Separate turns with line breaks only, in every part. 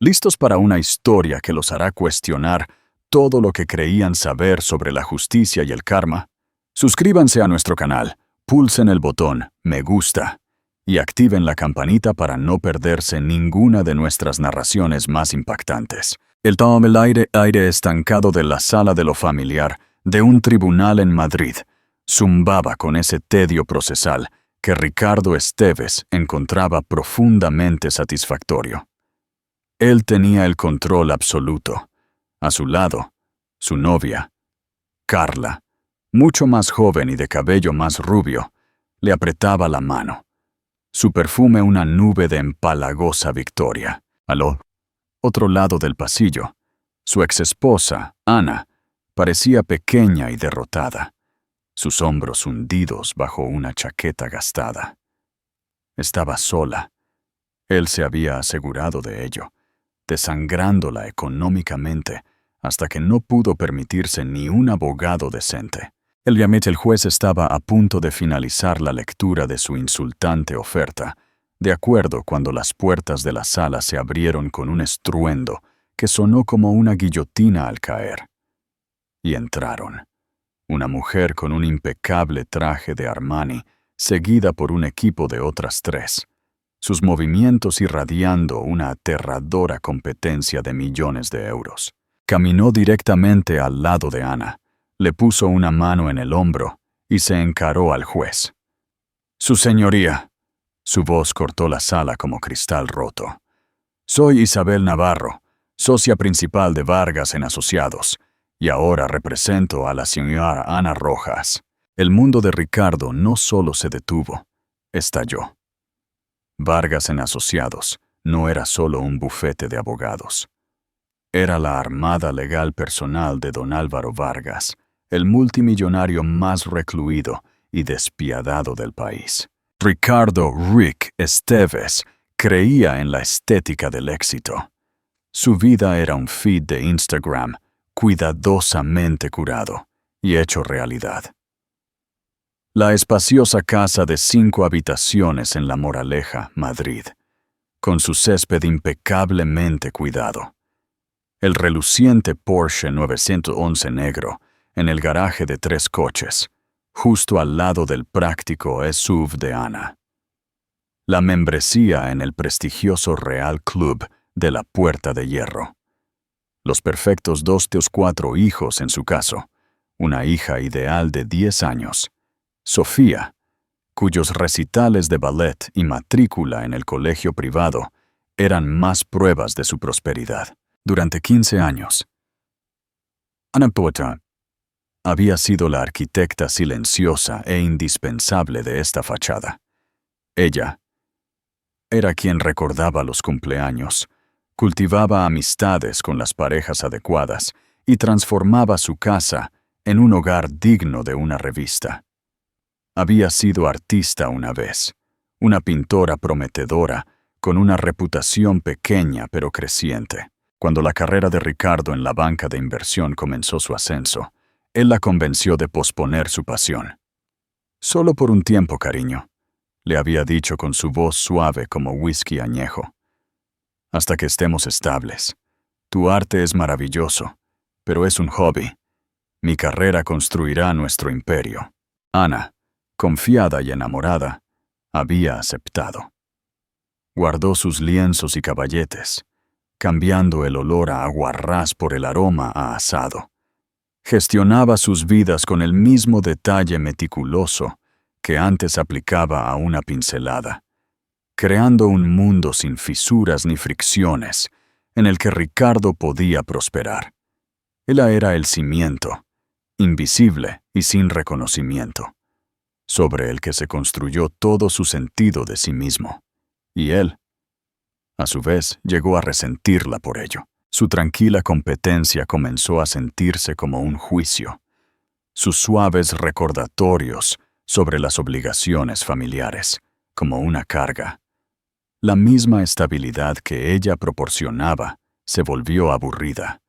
¿Listos para una historia que los hará cuestionar todo lo que creían saber sobre la justicia y el karma? Suscríbanse a nuestro canal, pulsen el botón me gusta y activen la campanita para no perderse ninguna de nuestras narraciones más impactantes. El aire estancado de la sala de lo familiar de un tribunal en Madrid zumbaba con ese tedio procesal que Ricardo Esteves encontraba profundamente satisfactorio. Él tenía el control absoluto. A su lado, su novia, Carla, mucho más joven y de cabello más rubio, le apretaba la mano. Su perfume una nube de empalagosa victoria. Al otro lado del pasillo, su exesposa, Ana, parecía pequeña y derrotada, sus hombros hundidos bajo una chaqueta gastada. Estaba sola. Él se había asegurado de ello, desangrándola económicamente hasta que no pudo permitirse ni un abogado decente. El juez estaba a punto de finalizar la lectura de su insultante oferta, de acuerdo cuando las puertas de la sala se abrieron con un estruendo que sonó como una guillotina al caer. Y entraron. Una mujer con un impecable traje de Armani, seguida por un equipo de otras tres, sus movimientos irradiando una aterradora competencia de millones de euros. Caminó directamente al lado de Ana, le puso una mano en el hombro y se encaró al juez. «Su señoría», su voz cortó la sala como cristal roto. «Soy Isabel Navarro, socia principal de Vargas en Asociados, y ahora represento a la señora Ana Rojas». El mundo de Ricardo no solo se detuvo, estalló. Vargas en Asociados no era solo un bufete de abogados. Era la armada legal personal de don Álvaro Vargas, el multimillonario más recluido y despiadado del país. Ricardo «Rick» Esteves creía en la estética del éxito. Su vida era un feed de Instagram, cuidadosamente curado y hecho realidad. La espaciosa casa de 5 habitaciones en La Moraleja, Madrid, con su césped impecablemente cuidado. El reluciente Porsche 911 negro en el garaje de 3 coches, justo al lado del práctico SUV de Ana. La membresía en el prestigioso Real Club de la Puerta de Hierro. Los perfectos 2 de 4 hijos en su caso, una hija ideal de 10 años, Sofía, cuyos recitales de ballet y matrícula en el colegio privado eran más pruebas de su prosperidad. Durante 15 años, Ana Poeta había sido la arquitecta silenciosa e indispensable de esta fachada. Ella era quien recordaba los cumpleaños, cultivaba amistades con las parejas adecuadas y transformaba su casa en un hogar digno de una revista. Había sido artista una vez, una pintora prometedora, con una reputación pequeña pero creciente. Cuando la carrera de Ricardo en la banca de inversión comenzó su ascenso, él la convenció de posponer su pasión. «Solo por un tiempo, cariño», le había dicho con su voz suave como whisky añejo. «Hasta que estemos estables. Tu arte es maravilloso, pero es un hobby. Mi carrera construirá nuestro imperio». Ana, confiada y enamorada, había aceptado. Guardó sus lienzos y caballetes, cambiando el olor a aguarrás por el aroma a asado. Gestionaba sus vidas con el mismo detalle meticuloso que antes aplicaba a una pincelada, creando un mundo sin fisuras ni fricciones en el que Ricardo podía prosperar. Él era el cimiento, invisible y sin reconocimiento, sobre el que se construyó todo su sentido de sí mismo, y él, a su vez, llegó a resentirla por ello. Su tranquila competencia comenzó a sentirse como un juicio, sus suaves recordatorios sobre las obligaciones familiares, como una carga. La misma estabilidad que ella proporcionaba se volvió aburrida.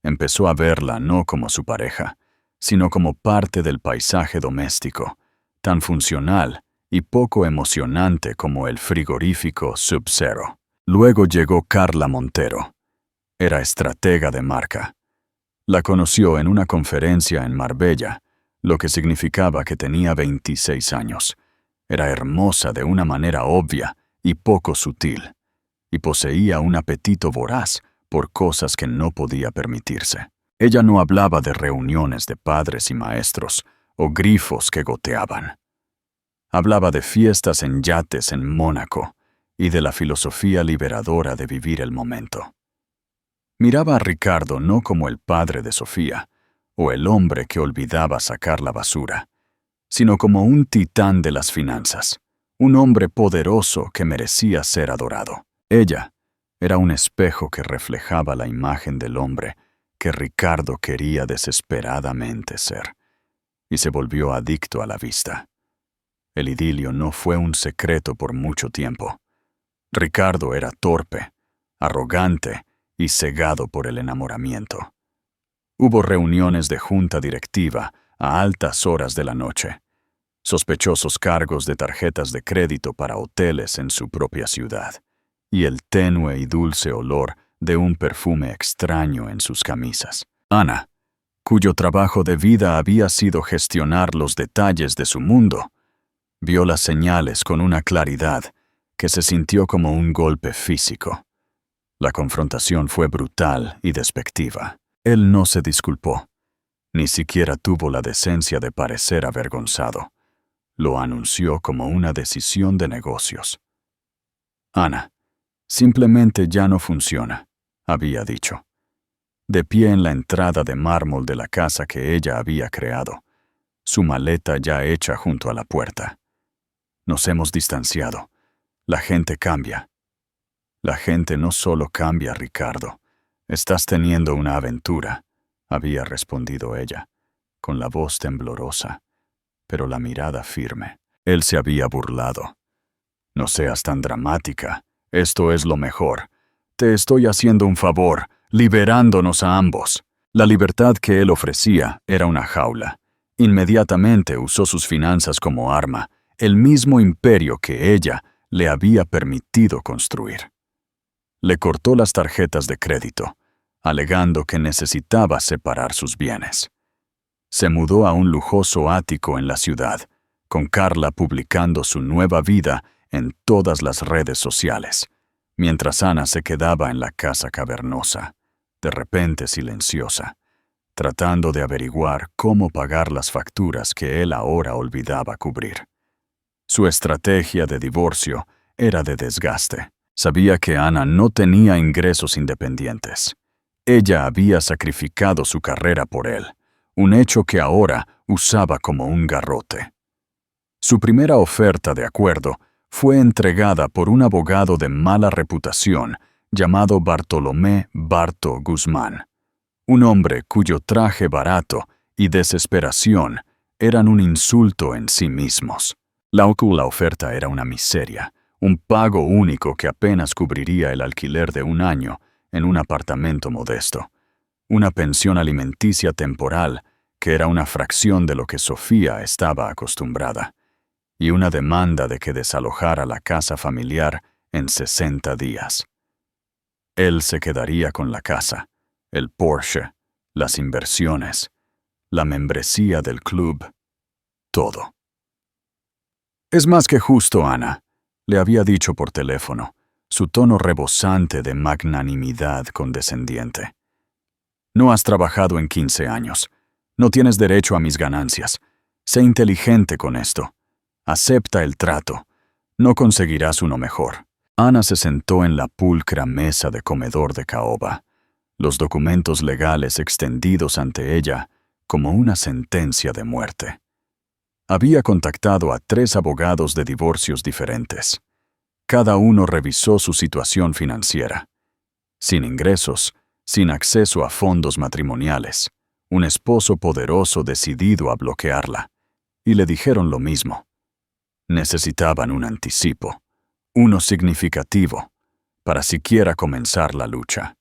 Empezó a verla no como su pareja, sino como parte del paisaje doméstico, tan funcional y poco emocionante como el frigorífico Sub-Zero. Luego llegó Carla Montero. Era estratega de marca. La conoció en una conferencia en Marbella, lo que significaba que tenía 26 años. Era hermosa de una manera obvia y poco sutil, y poseía un apetito voraz por cosas que no podía permitirse. Ella no hablaba de reuniones de padres y maestros o grifos que goteaban. Hablaba de fiestas en yates en Mónaco y de la filosofía liberadora de vivir el momento. Miraba a Ricardo no como el padre de Sofía o el hombre que olvidaba sacar la basura, sino como un titán de las finanzas, un hombre poderoso que merecía ser adorado. Ella era un espejo que reflejaba la imagen del hombre que Ricardo quería desesperadamente ser, y se volvió adicto a la vista. El idilio no fue un secreto por mucho tiempo. Ricardo era torpe, arrogante y cegado por el enamoramiento. Hubo reuniones de junta directiva a altas horas de la noche, sospechosos cargos de tarjetas de crédito para hoteles en su propia ciudad, y el tenue y dulce olor de un perfume extraño en sus camisas. Ana, cuyo trabajo de vida había sido gestionar los detalles de su mundo, vio las señales con una claridad que se sintió como un golpe físico. La confrontación fue brutal y despectiva. Él no se disculpó, ni siquiera tuvo la decencia de parecer avergonzado. Lo anunció como una decisión de negocios. Ana, simplemente ya no funciona, había dicho. De pie en la entrada de mármol de la casa que ella había creado, su maleta ya hecha junto a la puerta. Nos hemos distanciado. La gente cambia. La gente no solo cambia, Ricardo. Estás teniendo una aventura, había respondido ella, con la voz temblorosa, pero la mirada firme. Él se había burlado. No seas tan dramática. Esto es lo mejor. Te estoy haciendo un favor, liberándonos a ambos. La libertad que él ofrecía era una jaula. Inmediatamente usó sus finanzas como arma, el mismo imperio que ella le había permitido construir. Le cortó las tarjetas de crédito, alegando que necesitaba separar sus bienes. Se mudó a un lujoso ático en la ciudad, con Carla publicando su nueva vida en todas las redes sociales, mientras Ana se quedaba en la casa cavernosa, de repente silenciosa, tratando de averiguar cómo pagar las facturas que él ahora olvidaba cubrir. Su estrategia de divorcio era de desgaste. Sabía que Ana no tenía ingresos independientes. Ella había sacrificado su carrera por él, un hecho que ahora usaba como un garrote. Su primera oferta de acuerdo fue entregada por un abogado de mala reputación llamado Bartolomé Barto Guzmán, un hombre cuyo traje barato y desesperación eran un insulto en sí mismos. La oferta era una miseria, un pago único que apenas cubriría el alquiler de un año en un apartamento modesto, una pensión alimenticia temporal que era una fracción de lo que Sofía estaba acostumbrada, y una demanda de que desalojara la casa familiar en 60 días. Él se quedaría con la casa, el Porsche, las inversiones, la membresía del club, todo. Es más que justo, Ana, le había dicho por teléfono, su tono rebosante de magnanimidad condescendiente. No has trabajado en 15 años. No tienes derecho a mis ganancias. Sé inteligente con esto. Acepta el trato. No conseguirás uno mejor. Ana se sentó en la pulcra mesa de comedor de caoba, los documentos legales extendidos ante ella como una sentencia de muerte. Había contactado a 3 abogados de divorcios diferentes. Cada uno revisó su situación financiera. Sin ingresos, sin acceso a fondos matrimoniales, un esposo poderoso decidido a bloquearla. Y le dijeron lo mismo. Necesitaban un anticipo, uno significativo, para siquiera comenzar la lucha.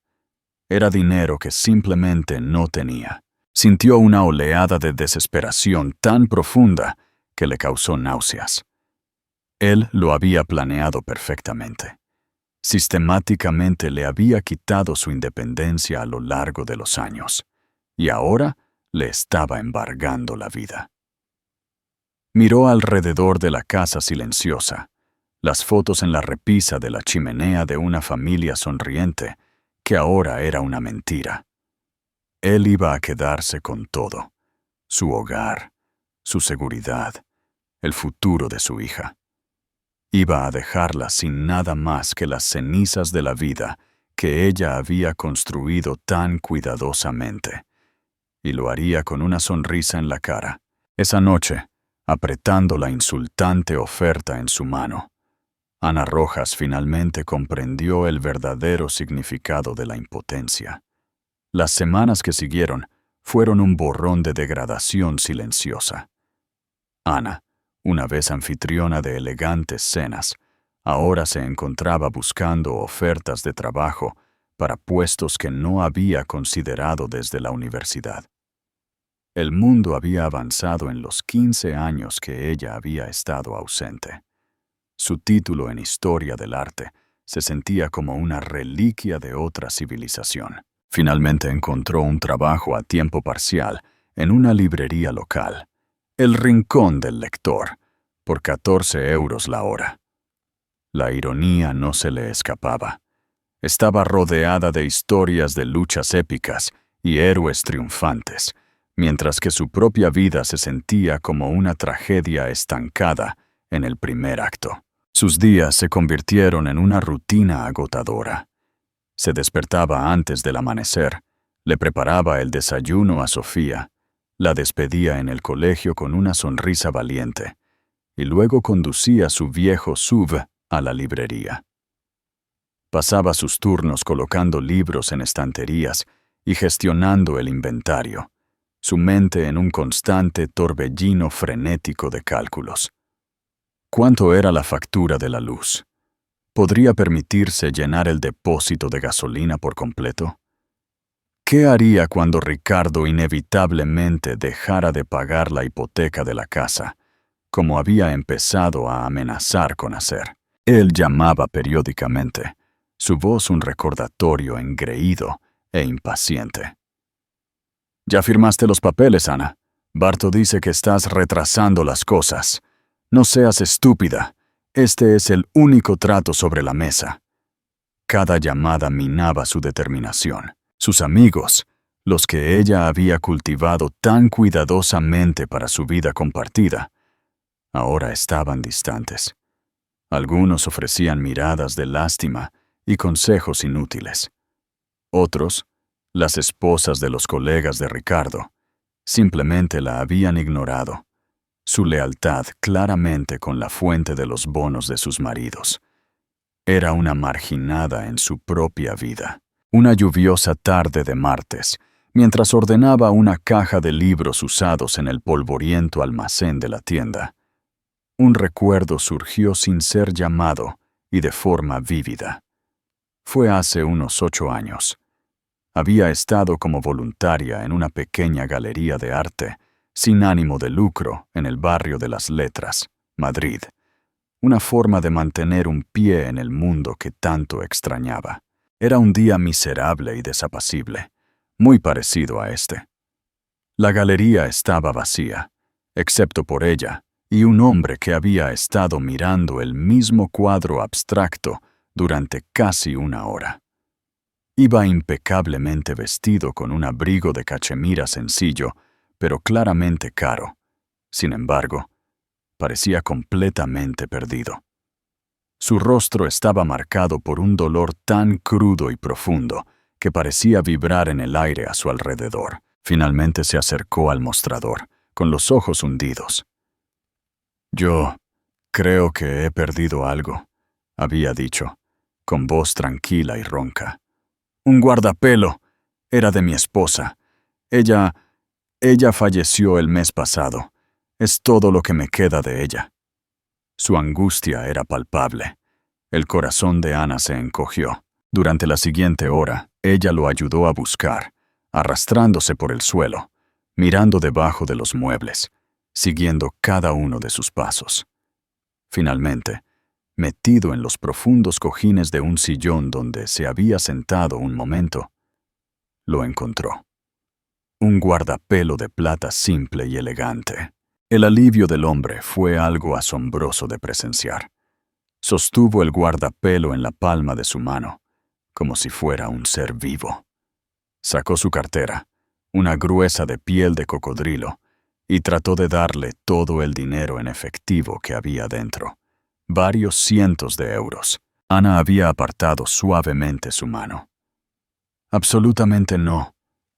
Era dinero que simplemente no tenía. Sintió una oleada de desesperación tan profunda que le causó náuseas. Él lo había planeado perfectamente. Sistemáticamente le había quitado su independencia a lo largo de los años, y ahora le estaba embargando la vida. Miró alrededor de la casa silenciosa, las fotos en la repisa de la chimenea de una familia sonriente, que ahora era una mentira. Él iba a quedarse con todo: su hogar, su seguridad, el futuro de su hija. Iba a dejarla sin nada más que las cenizas de la vida que ella había construido tan cuidadosamente. Y lo haría con una sonrisa en la cara. Esa noche, apretando la insultante oferta en su mano, Ana Rojas finalmente comprendió el verdadero significado de la impotencia. Las semanas que siguieron fueron un borrón de degradación silenciosa. Ana, una vez anfitriona de elegantes cenas, ahora se encontraba buscando ofertas de trabajo para puestos que no había considerado desde la universidad. El mundo había avanzado en los 15 años que ella había estado ausente. Su título en Historia del Arte se sentía como una reliquia de otra civilización. Finalmente encontró un trabajo a tiempo parcial en una librería local, El Rincón del Lector, por 14 euros la hora. La ironía no se le escapaba. Estaba rodeada de historias de luchas épicas y héroes triunfantes, mientras que su propia vida se sentía como una tragedia estancada en el primer acto. Sus días se convirtieron en una rutina agotadora. Se despertaba antes del amanecer, le preparaba el desayuno a Sofía, la despedía en el colegio con una sonrisa valiente, y luego conducía su viejo SUV a la librería. Pasaba sus turnos colocando libros en estanterías y gestionando el inventario, su mente en un constante torbellino frenético de cálculos. ¿Cuánto era la factura de la luz? ¿Podría permitirse llenar el depósito de gasolina por completo? ¿Qué haría cuando Ricardo inevitablemente dejara de pagar la hipoteca de la casa, como había empezado a amenazar con hacer? Él llamaba periódicamente, su voz un recordatorio engreído e impaciente. «¿Ya firmaste los papeles, Ana? Barto dice que estás retrasando las cosas. No seas estúpida. Este es el único trato sobre la mesa». Cada llamada minaba su determinación. Sus amigos, los que ella había cultivado tan cuidadosamente para su vida compartida, ahora estaban distantes. Algunos ofrecían miradas de lástima y consejos inútiles. Otros, las esposas de los colegas de Ricardo, simplemente la habían ignorado, su lealtad claramente con la fuente de los bonos de sus maridos. Era una marginada en su propia vida. Una lluviosa tarde de martes, mientras ordenaba una caja de libros usados en el polvoriento almacén de la tienda, un recuerdo surgió sin ser llamado y de forma vívida. Fue hace unos 8 años. Había estado como voluntaria en una pequeña galería de arte, sin ánimo de lucro, en el barrio de las Letras, Madrid. Una forma de mantener un pie en el mundo que tanto extrañaba. Era un día miserable y desapacible, muy parecido a este. La galería estaba vacía, excepto por ella y un hombre que había estado mirando el mismo cuadro abstracto durante casi 1 hora. Iba impecablemente vestido con un abrigo de cachemira sencillo, pero claramente caro. Sin embargo, parecía completamente perdido. Su rostro estaba marcado por un dolor tan crudo y profundo que parecía vibrar en el aire a su alrededor. Finalmente se acercó al mostrador, con los ojos hundidos. «Yo creo que he perdido algo», había dicho, con voz tranquila y ronca. «Un guardapelo. Era de mi esposa. Ella falleció el mes pasado. Es todo lo que me queda de ella». Su angustia era palpable. El corazón de Ana se encogió. Durante la siguiente hora, ella lo ayudó a buscar, arrastrándose por el suelo, mirando debajo de los muebles, siguiendo cada uno de sus pasos. Finalmente, metido en los profundos cojines de un sillón donde se había sentado un momento, lo encontró. Un guardapelo de plata simple y elegante. El alivio del hombre fue algo asombroso de presenciar. Sostuvo el guardapelo en la palma de su mano, como si fuera un ser vivo. Sacó su cartera, una gruesa de piel de cocodrilo, y trató de darle todo el dinero en efectivo que había dentro. Varios cientos de euros. Ana había apartado suavemente su mano. «Absolutamente no»,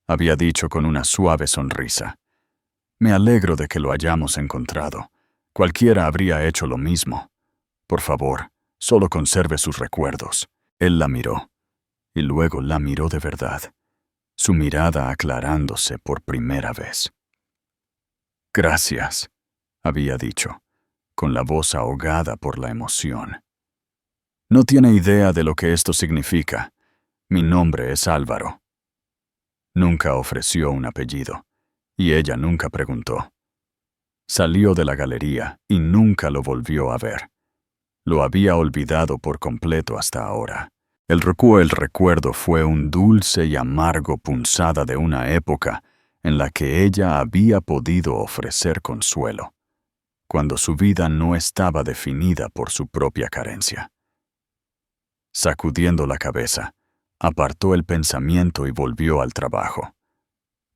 había dicho con una suave sonrisa. «Me alegro de que lo hayamos encontrado. Cualquiera habría hecho lo mismo. Por favor, solo conserve sus recuerdos». Él la miró, y luego la miró de verdad, su mirada aclarándose por primera vez. «Gracias», había dicho, con la voz ahogada por la emoción. «No tiene idea de lo que esto significa. Mi nombre es Álvaro». Nunca ofreció un apellido, y ella nunca preguntó. Salió de la galería y nunca lo volvió a ver. Lo había olvidado por completo hasta ahora. El recuerdo fue un dulce y amargo punzada de una época en la que ella había podido ofrecer consuelo, cuando su vida no estaba definida por su propia carencia. Sacudiendo la cabeza, apartó el pensamiento y volvió al trabajo.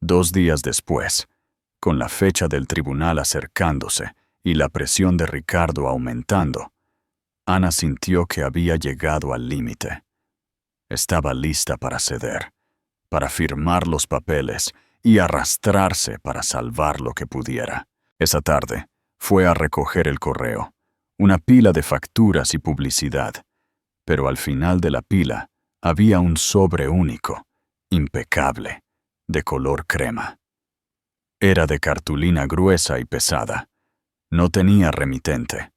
2 días después, con la fecha del tribunal acercándose y la presión de Ricardo aumentando, Ana sintió que había llegado al límite. Estaba lista para ceder, para firmar los papeles y arrastrarse para salvar lo que pudiera. Esa tarde, fue a recoger el correo, una pila de facturas y publicidad, pero al final de la pila había un sobre único, impecable, de color crema. Era de cartulina gruesa y pesada. No tenía remitente.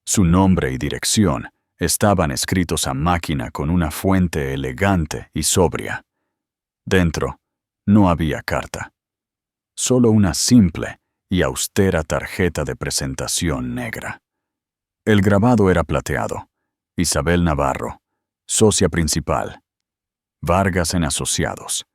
Su nombre y dirección estaban escritos a máquina con una fuente elegante y sobria. Dentro no había carta, solo una simple y austera tarjeta de presentación negra. El grabado era plateado. Isabel Navarro, socia principal. Vargas en Asociados.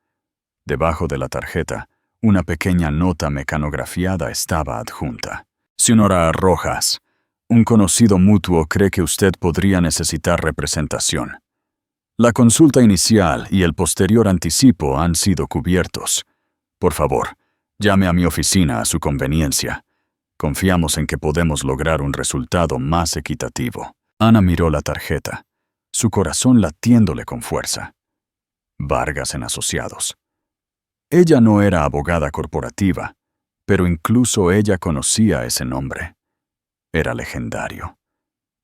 Debajo de la tarjeta, una pequeña nota mecanografiada estaba adjunta. Señora Rojas, un conocido mutuo cree que usted podría necesitar representación. La consulta inicial y el posterior anticipo han sido cubiertos. Por favor, llame a mi oficina a su conveniencia. Confiamos en que podemos lograr un resultado más equitativo. Ana miró la tarjeta, su corazón latiéndole con fuerza. Vargas en Asociados. Ella no era abogada corporativa, pero incluso ella conocía ese nombre. Era legendario.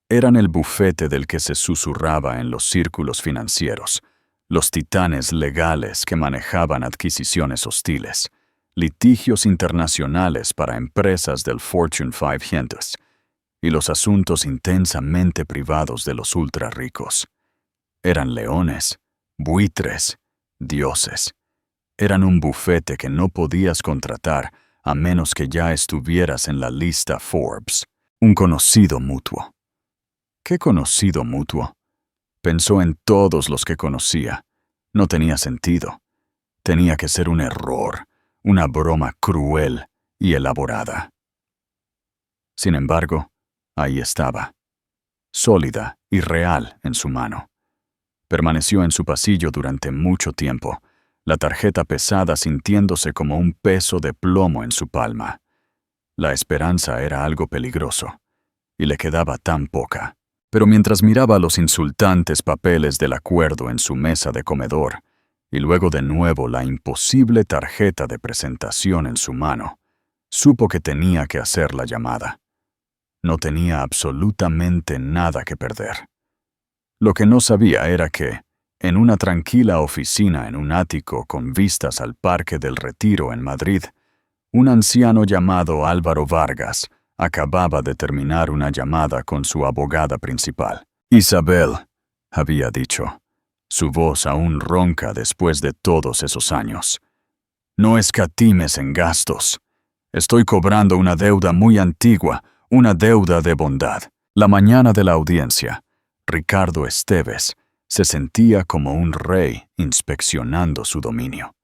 Eran el bufete del que se susurraba en los círculos financieros, los titanes legales que manejaban adquisiciones hostiles, litigios internacionales para empresas del Fortune 500 y los asuntos intensamente privados de los ultra ricos. Eran leones, buitres, dioses. Eran un bufete que no podías contratar a menos que ya estuvieras en la lista Forbes. Un conocido mutuo. ¿Qué conocido mutuo? Pensó en todos los que conocía. No tenía sentido. Tenía que ser un error, una broma cruel y elaborada. Sin embargo, ahí estaba, sólida y real en su mano. Permaneció en su pasillo durante mucho tiempo, la tarjeta pesada sintiéndose como un peso de plomo en su palma. La esperanza era algo peligroso, y le quedaba tan poca. Pero mientras miraba los insultantes papeles del acuerdo en su mesa de comedor, y luego de nuevo la imposible tarjeta de presentación en su mano, supo que tenía que hacer la llamada. No tenía absolutamente nada que perder. Lo que no sabía era que, en una tranquila oficina en un ático con vistas al Parque del Retiro en Madrid, un anciano llamado Álvaro Vargas acababa de terminar una llamada con su abogada principal. «Isabel», había dicho, su voz aún ronca después de todos esos años. «No escatimes en gastos. Estoy cobrando una deuda muy antigua, una deuda de bondad. La mañana de la audiencia, Ricardo Esteves se sentía como un rey inspeccionando su dominio.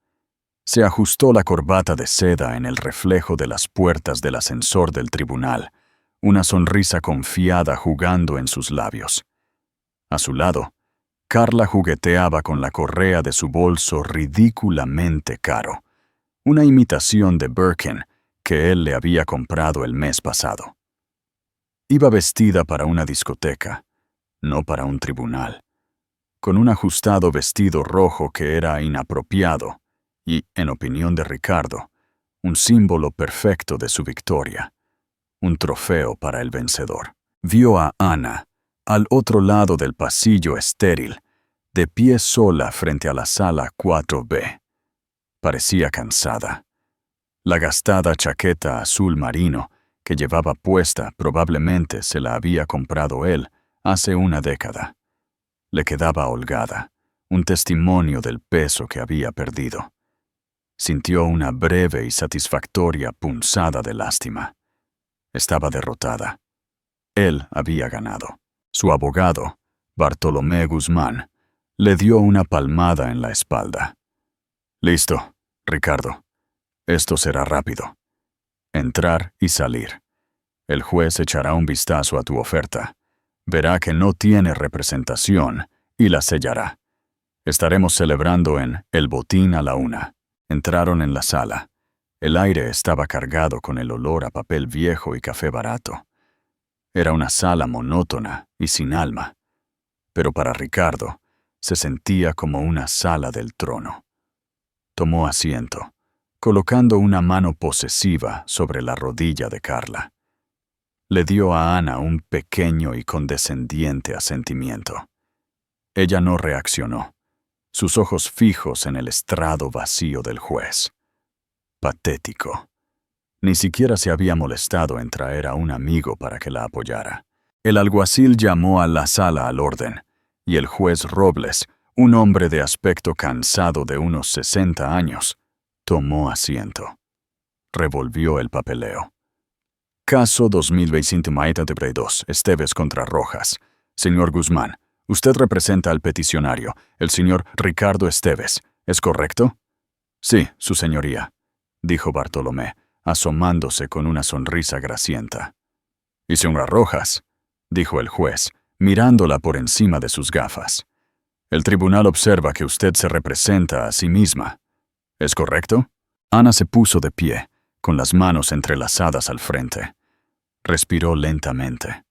Se ajustó la corbata de seda en el reflejo de las puertas del ascensor del tribunal, una sonrisa confiada jugando en sus labios. A su lado, Carla jugueteaba con la correa de su bolso ridículamente caro, una imitación de Birkin que él le había comprado el mes pasado. Iba vestida para una discoteca, no para un tribunal, con un ajustado vestido rojo que era inapropiado y, en opinión de Ricardo, un símbolo perfecto de su victoria, un trofeo para el vencedor. Vio a Ana, al otro lado del pasillo estéril, de pie sola frente a la sala 4B. Parecía cansada. La gastada chaqueta azul marino que llevaba puesta probablemente se la había comprado él hace una década. Le quedaba holgada, un testimonio del peso que había perdido. Sintió una breve y satisfactoria punzada de lástima. Estaba derrotada. Él había ganado. Su abogado, Bartolomé Guzmán, le dio una palmada en la espalda. «Listo, Ricardo. Esto será rápido. Entrar y salir. El juez echará un vistazo a tu oferta. Verá que no tiene representación y la sellará. Estaremos celebrando en El Botín a la 1. Entraron en la sala. El aire estaba cargado con el olor a papel viejo y café barato. Era una sala monótona y sin alma, pero para Ricardo se sentía como una sala del trono. Tomó asiento, colocando una mano posesiva sobre la rodilla de Carla. Le dio a Ana un pequeño y condescendiente asentimiento. Ella no reaccionó, sus ojos fijos en el estrado vacío del juez. Patético. Ni siquiera se había molestado en traer a un amigo para que la apoyara. El alguacil llamó a la sala al orden, y el juez Robles, un hombre de aspecto cansado de unos 60 años, tomó asiento. Revolvió el papeleo. Caso 2022, Esteves contra Rojas. Señor Guzmán, usted representa al peticionario, el señor Ricardo Esteves, ¿es correcto? Sí, su señoría, dijo Bartolomé, asomándose con una sonrisa grasienta. «¿Y señora Rojas?», dijo el juez, mirándola por encima de sus gafas. «El tribunal observa que usted se representa a sí misma. ¿Es correcto?». Ana se puso de pie, con las manos entrelazadas al frente. Respiró lentamente.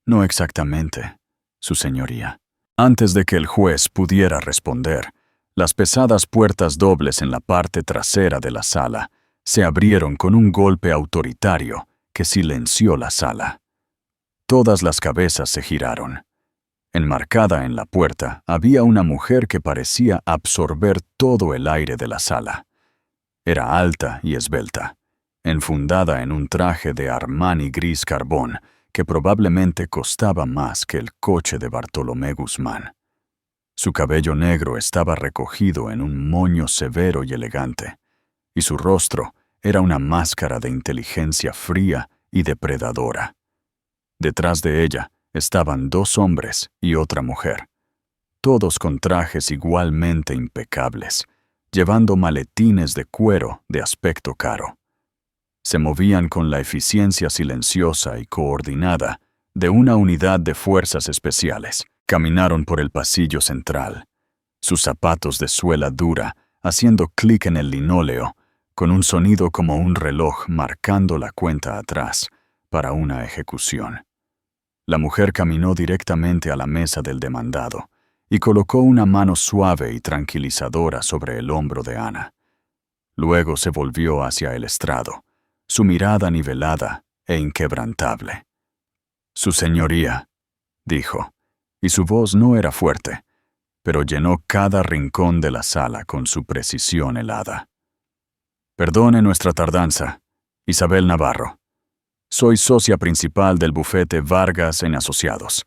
«No exactamente, su señoría». Antes de que el juez pudiera responder, las pesadas puertas dobles en la parte trasera de la sala se abrieron con un golpe autoritario que silenció la sala. Todas las cabezas se giraron. Enmarcada en la puerta había una mujer que parecía absorber todo el aire de la sala. Era alta y esbelta, enfundada en un traje de Armani gris carbón que probablemente costaba más que el coche de Bartolomé Guzmán. Su cabello negro estaba recogido en un moño severo y elegante, y su rostro era una máscara de inteligencia fría y depredadora. Detrás de ella estaban 2 hombres y otra mujer, todos con trajes igualmente impecables, llevando maletines de cuero de aspecto caro. Se movían con la eficiencia silenciosa y coordinada de una unidad de fuerzas especiales. Caminaron por el pasillo central, sus zapatos de suela dura haciendo clic en el linóleo, con un sonido como un reloj marcando la cuenta atrás para una ejecución. La mujer caminó directamente a la mesa del demandado y colocó una mano suave y tranquilizadora sobre el hombro de Ana. Luego se volvió hacia el estrado, su mirada nivelada e inquebrantable. «Su señoría», dijo, y su voz no era fuerte, pero llenó cada rincón de la sala con su precisión helada. «Perdone nuestra tardanza, Isabel Navarro. Soy socia principal del bufete Vargas en Asociados.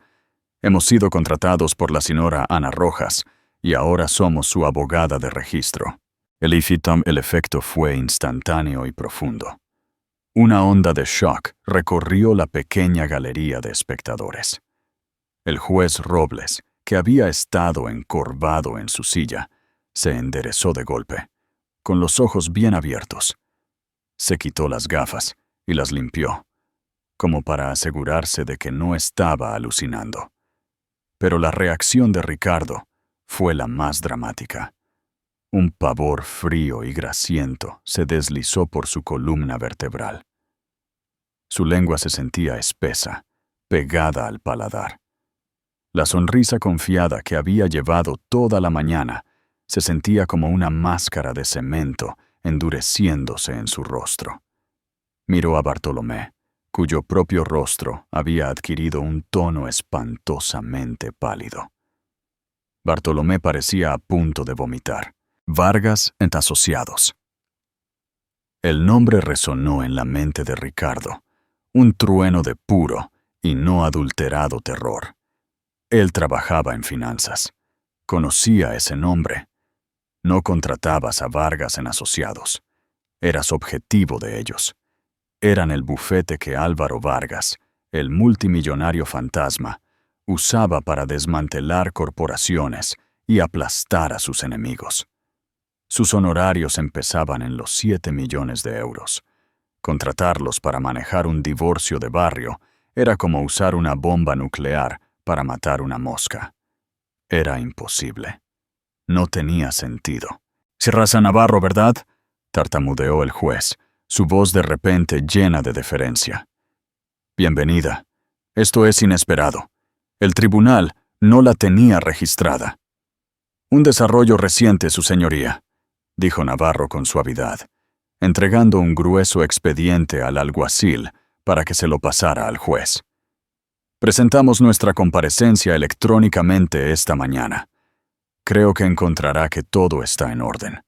Hemos sido contratados por la señora Ana Rojas y ahora somos su abogada de registro». El efecto fue instantáneo y profundo. Una onda de shock recorrió la pequeña galería de espectadores. El juez Robles, que había estado encorvado en su silla, se enderezó de golpe, con los ojos bien abiertos. Se quitó las gafas y las limpió, como para asegurarse de que no estaba alucinando. Pero la reacción de Ricardo fue la más dramática. Un pavor frío y grasiento se deslizó por su columna vertebral. Su lengua se sentía espesa, pegada al paladar. La sonrisa confiada que había llevado toda la mañana se sentía como una máscara de cemento endureciéndose en su rostro. Miró a Bartolomé, cuyo propio rostro había adquirido un tono espantosamente pálido. Bartolomé parecía a punto de vomitar. Vargas & Asociados. El nombre resonó en la mente de Ricardo, un trueno de puro y no adulterado terror. Él trabajaba en finanzas. Conocía ese nombre. No contratabas a Vargas & Asociados. Eras objetivo de ellos. Eran el bufete que Álvaro Vargas, el multimillonario fantasma, usaba para desmantelar corporaciones y aplastar a sus enemigos. Sus honorarios empezaban en los 7 millones de euros. Contratarlos para manejar un divorcio de barrio era como usar una bomba nuclear para matar una mosca. Era imposible. No tenía sentido. «Serraza Navarro, ¿verdad?», tartamudeó el juez, su voz de repente llena de deferencia. «Bienvenida. Esto es inesperado. El tribunal no la tenía registrada». «Un desarrollo reciente, su señoría», dijo Navarro con suavidad, entregando un grueso expediente al alguacil para que se lo pasara al juez. «Presentamos nuestra comparecencia electrónicamente esta mañana. Creo que encontrará que todo está en orden.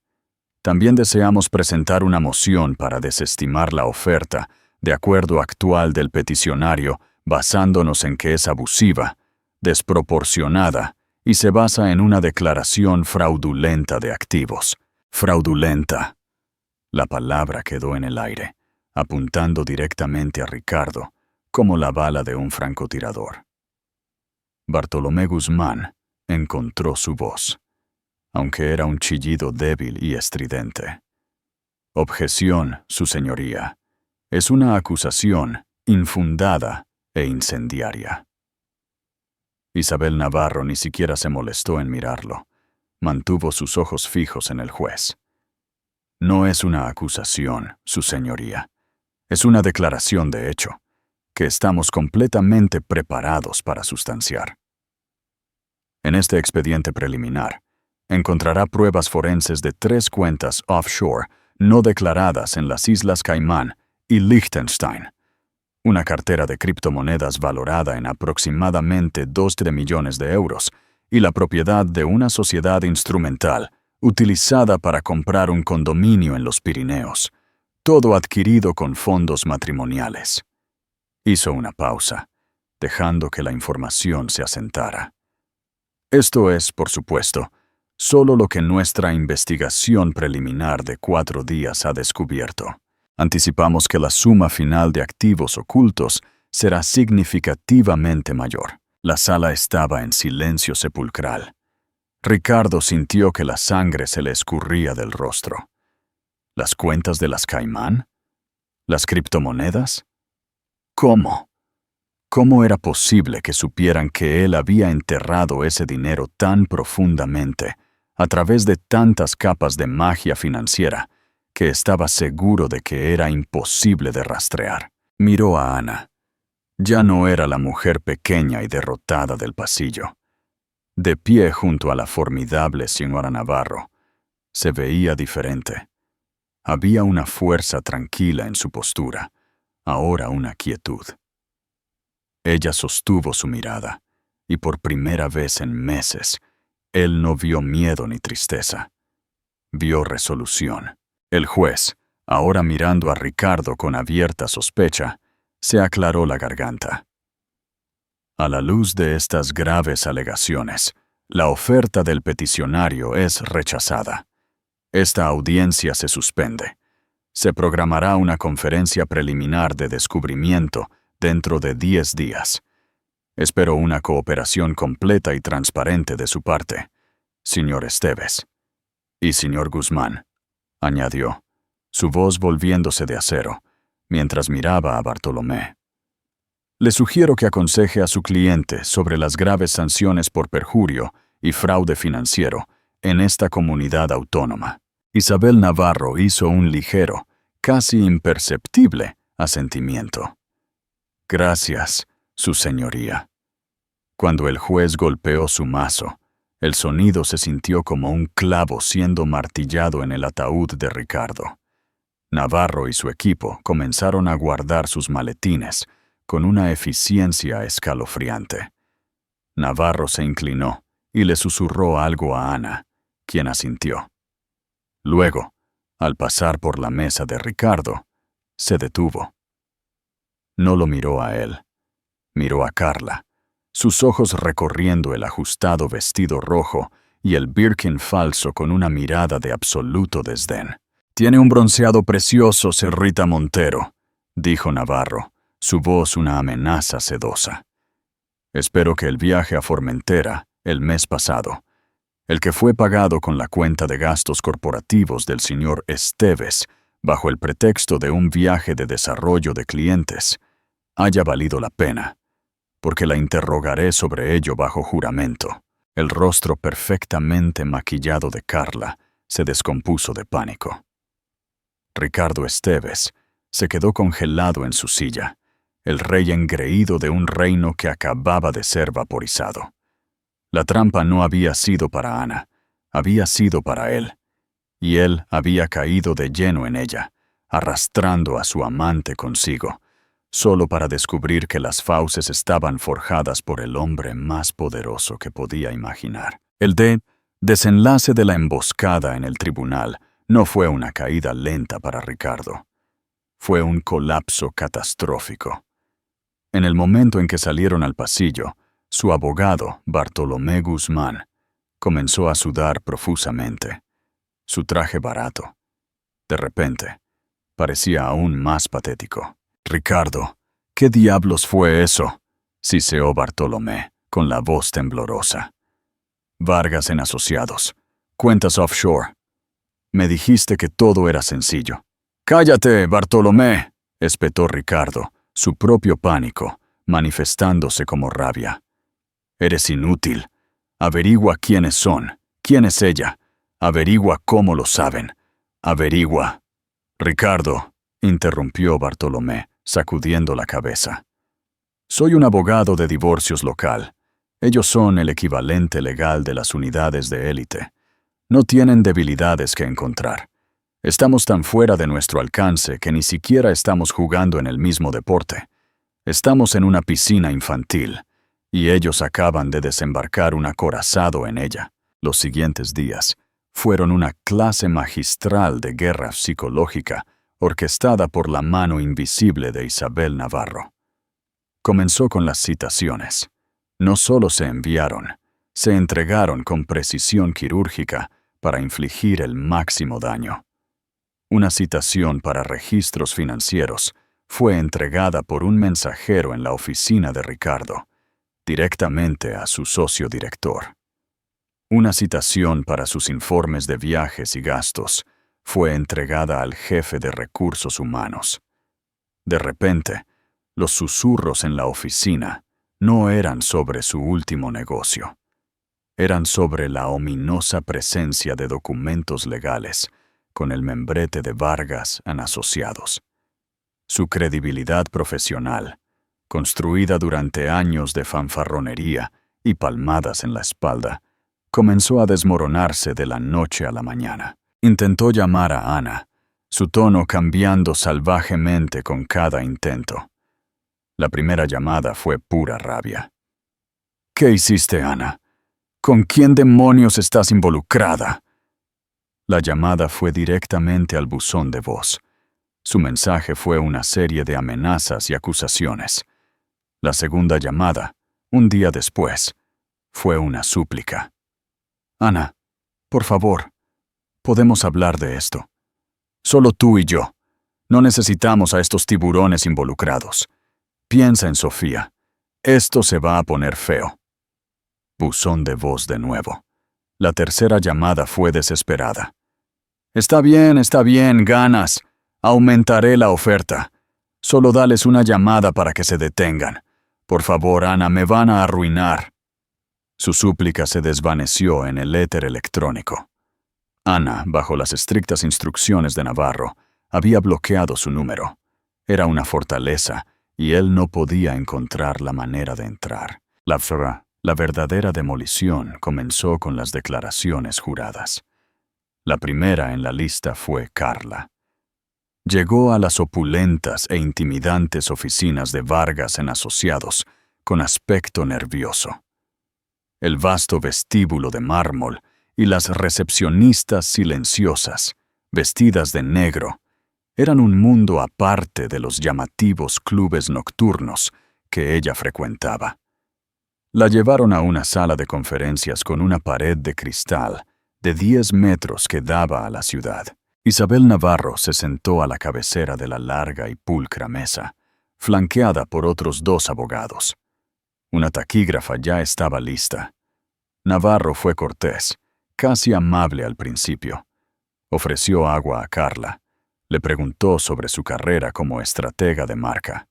También deseamos presentar una moción para desestimar la oferta de acuerdo actual del peticionario, basándonos en que es abusiva, desproporcionada y se basa en una declaración fraudulenta de activos». «Fraudulenta». La palabra quedó en el aire, apuntando directamente a Ricardo, como la bala de un francotirador. Bartolomé Guzmán encontró su voz, aunque era un chillido débil y estridente. «Objeción, su señoría. Es una acusación infundada e incendiaria». Isabel Navarro ni siquiera se molestó en mirarlo. Mantuvo sus ojos fijos en el juez. «No es una acusación, su señoría. Es una declaración de hecho, que estamos completamente preparados para sustanciar. En este expediente preliminar, encontrará pruebas forenses de 3 cuentas offshore no declaradas en las Islas Caimán y Liechtenstein, una cartera de criptomonedas valorada en aproximadamente 2 millones de euros, y la propiedad de una sociedad instrumental utilizada para comprar un condominio en los Pirineos, todo adquirido con fondos matrimoniales. Hizo una pausa, dejando que la información se asentara. Esto es, por supuesto, solo lo que nuestra investigación preliminar de 4 días ha descubierto. Anticipamos que la suma final de activos ocultos será significativamente mayor. La sala estaba en silencio sepulcral. Ricardo sintió que la sangre se le escurría del rostro. ¿Las cuentas de las Caimán? ¿Las criptomonedas? ¿Cómo? ¿Cómo era posible que supieran que él había enterrado ese dinero tan profundamente, a través de tantas capas de magia financiera, que estaba seguro de que era imposible de rastrear? Miró a Ana. Ya no era la mujer pequeña y derrotada del pasillo. De pie junto a la formidable señora Navarro, se veía diferente. Había una fuerza tranquila en su postura, ahora una quietud. Ella sostuvo su mirada, y por primera vez en meses, él no vio miedo ni tristeza. Vio resolución. El juez, ahora mirando a Ricardo con abierta sospecha, se aclaró la garganta. A la luz de estas graves alegaciones, la oferta del peticionario es rechazada. Esta audiencia se suspende. Se programará una conferencia preliminar de descubrimiento dentro de 10 días. Espero una cooperación completa y transparente de su parte, señor Esteves. Y señor Guzmán, añadió, su voz volviéndose de acero, mientras miraba a Bartolomé. Le sugiero que aconseje a su cliente sobre las graves sanciones por perjurio y fraude financiero en esta comunidad autónoma. Isabel Navarro hizo un ligero, casi imperceptible, asentimiento. Gracias, su señoría. Cuando el juez golpeó su mazo, el sonido se sintió como un clavo siendo martillado en el ataúd de Ricardo. Navarro y su equipo comenzaron a guardar sus maletines con una eficiencia escalofriante. Navarro se inclinó y le susurró algo a Ana, quien asintió. Luego, al pasar por la mesa de Ricardo, se detuvo. No lo miró a él. Miró a Carla, sus ojos recorriendo el ajustado vestido rojo y el Birkin falso con una mirada de absoluto desdén. «Tiene un bronceado precioso, señorita Montero», dijo Navarro, su voz una amenaza sedosa. «Espero que el viaje a Formentera, el mes pasado, el que fue pagado con la cuenta de gastos corporativos del señor Esteves, bajo el pretexto de un viaje de desarrollo de clientes, haya valido la pena, porque la interrogaré sobre ello bajo juramento». El rostro perfectamente maquillado de Carla se descompuso de pánico. Ricardo Esteves se quedó congelado en su silla, el rey engreído de un reino que acababa de ser vaporizado. La trampa no había sido para Ana, había sido para él, y él había caído de lleno en ella, arrastrando a su amante consigo, solo para descubrir que las fauces estaban forjadas por el hombre más poderoso que podía imaginar. El desenlace de la emboscada en el tribunal no fue una caída lenta para Ricardo. Fue un colapso catastrófico. En el momento en que salieron al pasillo, su abogado, Bartolomé Guzmán, comenzó a sudar profusamente. Su traje barato, de repente, parecía aún más patético. «Ricardo, ¿qué diablos fue eso?», siseó Bartolomé, con la voz temblorosa. «Vargas en Asociados, cuentas offshore. Me dijiste que todo era sencillo». «¡Cállate, Bartolomé!», espetó Ricardo, su propio pánico, manifestándose como rabia. «Eres inútil. Averigua quiénes son, quién es ella. Averigua cómo lo saben. Averigua». «Ricardo», interrumpió Bartolomé, sacudiendo la cabeza. «Soy un abogado de divorcios local. Ellos son el equivalente legal de las unidades de élite. No tienen debilidades que encontrar. Estamos tan fuera de nuestro alcance que ni siquiera estamos jugando en el mismo deporte. Estamos en una piscina infantil, y ellos acaban de desembarcar un acorazado en ella». Los siguientes días fueron una clase magistral de guerra psicológica orquestada por la mano invisible de Isabel Navarro. Comenzó con las citaciones. No solo se enviaron, se entregaron con precisión quirúrgica para infligir el máximo daño. Una citación para registros financieros fue entregada por un mensajero en la oficina de Ricardo, directamente a su socio director. Una citación para sus informes de viajes y gastos fue entregada al jefe de recursos humanos. De repente, los susurros en la oficina no eran sobre su último negocio. Eran sobre la ominosa presencia de documentos legales con el membrete de Vargas en Asociados. Su credibilidad profesional, construida durante años de fanfarronería y palmadas en la espalda, comenzó a desmoronarse de la noche a la mañana. Intentó llamar a Ana, su tono cambiando salvajemente con cada intento. La primera llamada fue pura rabia. «¿Qué hiciste, Ana? ¿Con quién demonios estás involucrada?». La llamada fue directamente al buzón de voz. Su mensaje fue una serie de amenazas y acusaciones. La segunda llamada, un día después, fue una súplica. «Ana, por favor, podemos hablar de esto. Solo tú y yo. No necesitamos a estos tiburones involucrados. Piensa en Sofía. Esto se va a poner feo. Buzón de voz de nuevo. La tercera llamada fue desesperada. Está bien, ganas. Aumentaré la oferta. Solo dales una llamada para que se detengan. Por favor, Ana, me van a arruinar. Su súplica se desvaneció en el éter electrónico. Ana, bajo las estrictas instrucciones de Navarro, había bloqueado su número. Era una fortaleza, y él no podía encontrar la manera de entrar. La verdadera demolición comenzó con las declaraciones juradas. La primera en la lista fue Carla. Llegó a las opulentas e intimidantes oficinas de Vargas en Asociados, con aspecto nervioso. El vasto vestíbulo de mármol y las recepcionistas silenciosas, vestidas de negro, eran un mundo aparte de los llamativos clubes nocturnos que ella frecuentaba. La llevaron a una sala de conferencias con una pared de cristal de 10 metros que daba a la ciudad. Isabel Navarro se sentó a la cabecera de la larga y pulcra mesa, flanqueada por otros 2 abogados. Una taquígrafa ya estaba lista. Navarro fue cortés, casi amable al principio. Ofreció agua a Carla. Le preguntó sobre su carrera como estratega de marca.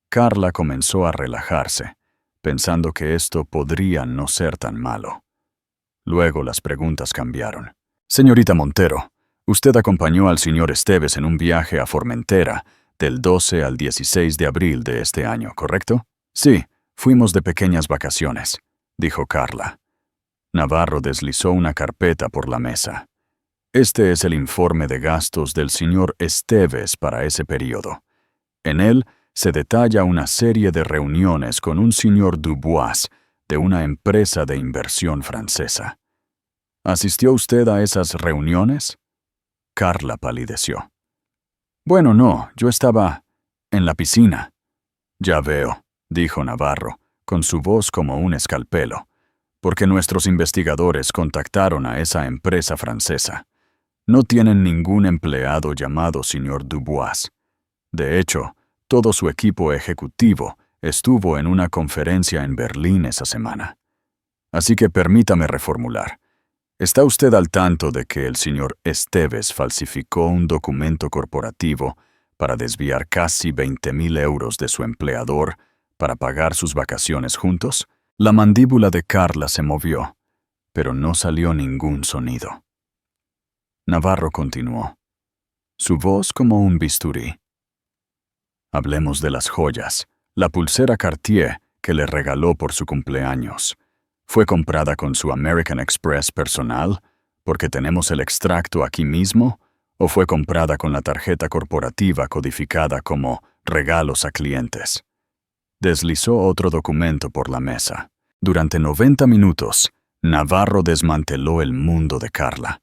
Carla comenzó a relajarse, pensando que esto podría no ser tan malo. Luego las preguntas cambiaron. Señorita Montero, usted acompañó al señor Esteves en un viaje a Formentera del 12 al 16 de abril de este año, ¿correcto? Sí, fuimos de pequeñas vacaciones, dijo Carla. Navarro deslizó una carpeta por la mesa. Este es el informe de gastos del señor Esteves para ese periodo. En él se detalla una serie de reuniones con un señor Dubois de una empresa de inversión francesa. ¿Asistió usted a esas reuniones? Carla palideció. Bueno, no, yo estaba en la piscina. Ya veo, dijo Navarro, con su voz como un escalpelo, porque nuestros investigadores contactaron a esa empresa francesa. No tienen ningún empleado llamado señor Dubois. De hecho, todo su equipo ejecutivo estuvo en una conferencia en Berlín esa semana. Así que permítame reformular. ¿Está usted al tanto de que el señor Esteves falsificó un documento corporativo para desviar casi 20.000 euros de su empleador para pagar sus vacaciones juntos? La mandíbula de Carla se movió, pero no salió ningún sonido. Navarro continuó, su voz como un bisturí. Hablemos de las joyas. La pulsera Cartier que le regaló por su cumpleaños. ¿Fue comprada con su American Express personal, porque tenemos el extracto aquí mismo, o fue comprada con la tarjeta corporativa codificada como regalos a clientes? Deslizó otro documento por la mesa. Durante 90 minutos, Navarro desmanteló el mundo de Carla.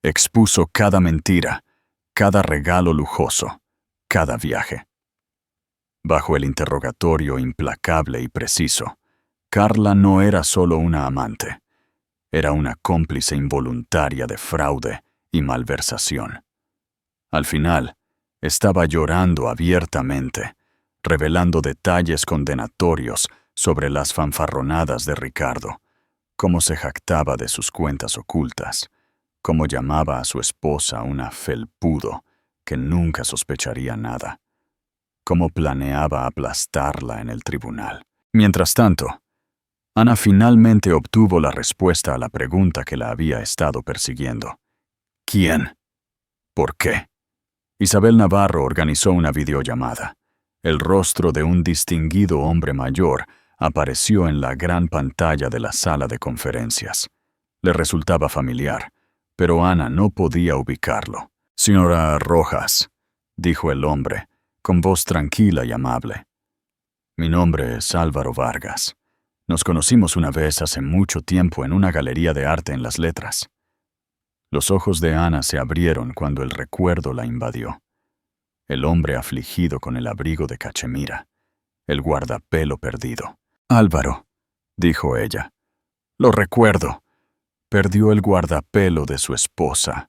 Expuso cada mentira, cada regalo lujoso, cada viaje. Bajo el interrogatorio implacable y preciso, Carla no era solo una amante, era una cómplice involuntaria de fraude y malversación. Al final, estaba llorando abiertamente, revelando detalles condenatorios sobre las fanfarronadas de Ricardo, cómo se jactaba de sus cuentas ocultas, cómo llamaba a su esposa una felpudo que nunca sospecharía nada, cómo planeaba aplastarla en el tribunal. Mientras tanto, Ana finalmente obtuvo la respuesta a la pregunta que la había estado persiguiendo. ¿Quién? ¿Por qué? Isabel Navarro organizó una videollamada. El rostro de un distinguido hombre mayor apareció en la gran pantalla de la sala de conferencias. Le resultaba familiar, pero Ana no podía ubicarlo. «Señora Rojas», dijo el hombre, con voz tranquila y amable. «Mi nombre es Álvaro Vargas. Nos conocimos una vez hace mucho tiempo en una galería de arte en Las Letras». Los ojos de Ana se abrieron cuando el recuerdo la invadió. El hombre afligido con el abrigo de cachemira, el guardapelo perdido. «Álvaro», dijo ella. «Lo recuerdo. Perdió el guardapelo de su esposa».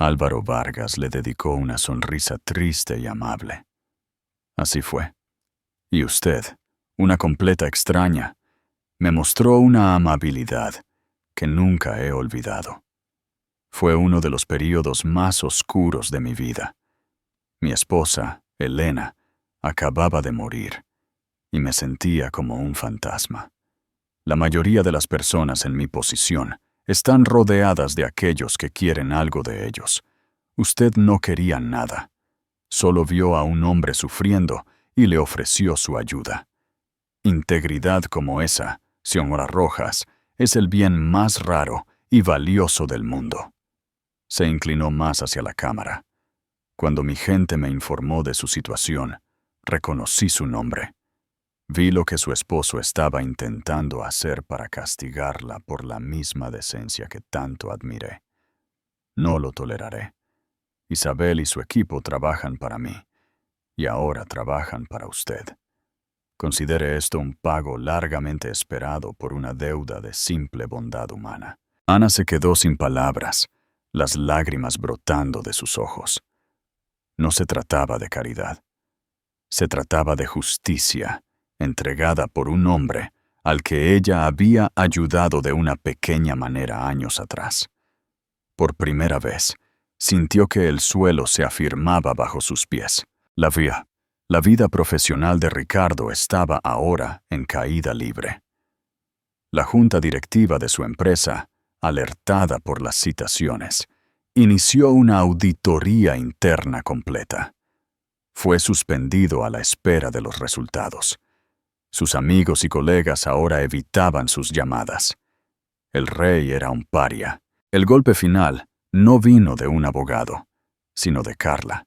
Álvaro Vargas le dedicó una sonrisa triste y amable. Así fue. Y usted, una completa extraña, me mostró una amabilidad que nunca he olvidado. Fue uno de los períodos más oscuros de mi vida. Mi esposa, Elena, acababa de morir y me sentía como un fantasma. La mayoría de las personas en mi posición están rodeadas de aquellos que quieren algo de ellos. Usted no quería nada. Solo vio a un hombre sufriendo y le ofreció su ayuda. Integridad como esa, señora Rojas, es el bien más raro y valioso del mundo. Se inclinó más hacia la cámara. Cuando mi gente me informó de su situación, reconocí su nombre. Vi lo que su esposo estaba intentando hacer para castigarla por la misma decencia que tanto admiré. No lo toleraré. Isabel y su equipo trabajan para mí, y ahora trabajan para usted. Considere esto un pago largamente esperado por una deuda de simple bondad humana. Ana se quedó sin palabras, las lágrimas brotando de sus ojos. No se trataba de caridad. Se trataba de justicia, entregada por un hombre al que ella había ayudado de una pequeña manera años atrás. Por primera vez, sintió que el suelo se afirmaba bajo sus pies. La vida profesional de Ricardo estaba ahora en caída libre. La junta directiva de su empresa, alertada por las citaciones, inició una auditoría interna completa. Fue suspendido a la espera de los resultados. Sus amigos y colegas ahora evitaban sus llamadas. El rey era un paria. El golpe final no vino de un abogado, sino de Carla.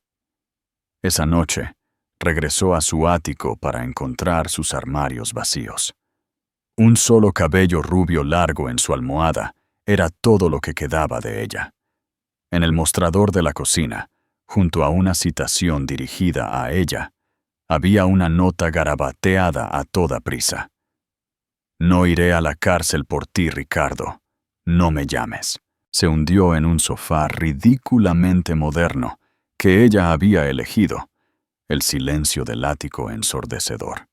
Esa noche, regresó a su ático para encontrar sus armarios vacíos. Un solo cabello rubio largo en su almohada era todo lo que quedaba de ella. En el mostrador de la cocina, junto a una citación dirigida a ella, había una nota garabateada a toda prisa. «No iré a la cárcel por ti, Ricardo. No me llames». Se hundió en un sofá ridículamente moderno que ella había elegido, el silencio del ático ensordecedor.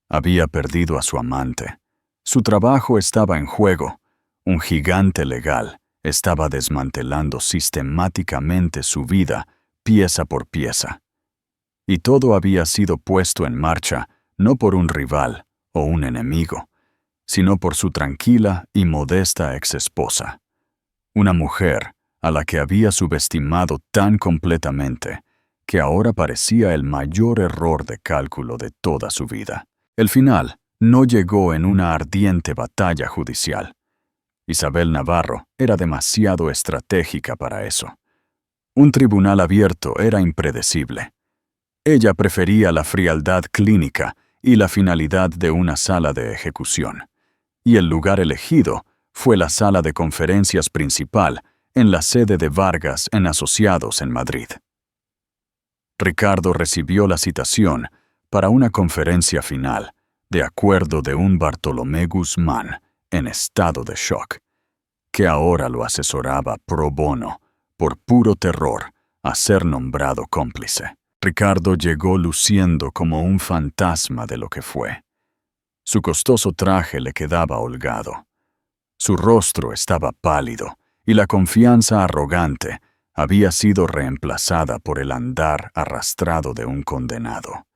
Había perdido a su amante. Su trabajo estaba en juego. Un gigante legal estaba desmantelando sistemáticamente su vida, pieza por pieza. Y todo había sido puesto en marcha no por un rival o un enemigo, sino por su tranquila y modesta exesposa. Una mujer a la que había subestimado tan completamente que ahora parecía el mayor error de cálculo de toda su vida. El final no llegó en una ardiente batalla judicial. Isabel Navarro era demasiado estratégica para eso. Un tribunal abierto era impredecible. Ella prefería la frialdad clínica y la finalidad de una sala de ejecución. Y el lugar elegido fue la sala de conferencias principal en la sede de Vargas en Asociados en Madrid. Ricardo recibió la citación para una conferencia final, de acuerdo de un Bartolomé Guzmán en estado de shock, que ahora lo asesoraba pro bono, por puro terror, a ser nombrado cómplice. Ricardo llegó luciendo como un fantasma de lo que fue. Su costoso traje le quedaba holgado. Su rostro estaba pálido y la confianza arrogante había sido reemplazada por el andar arrastrado de un condenado.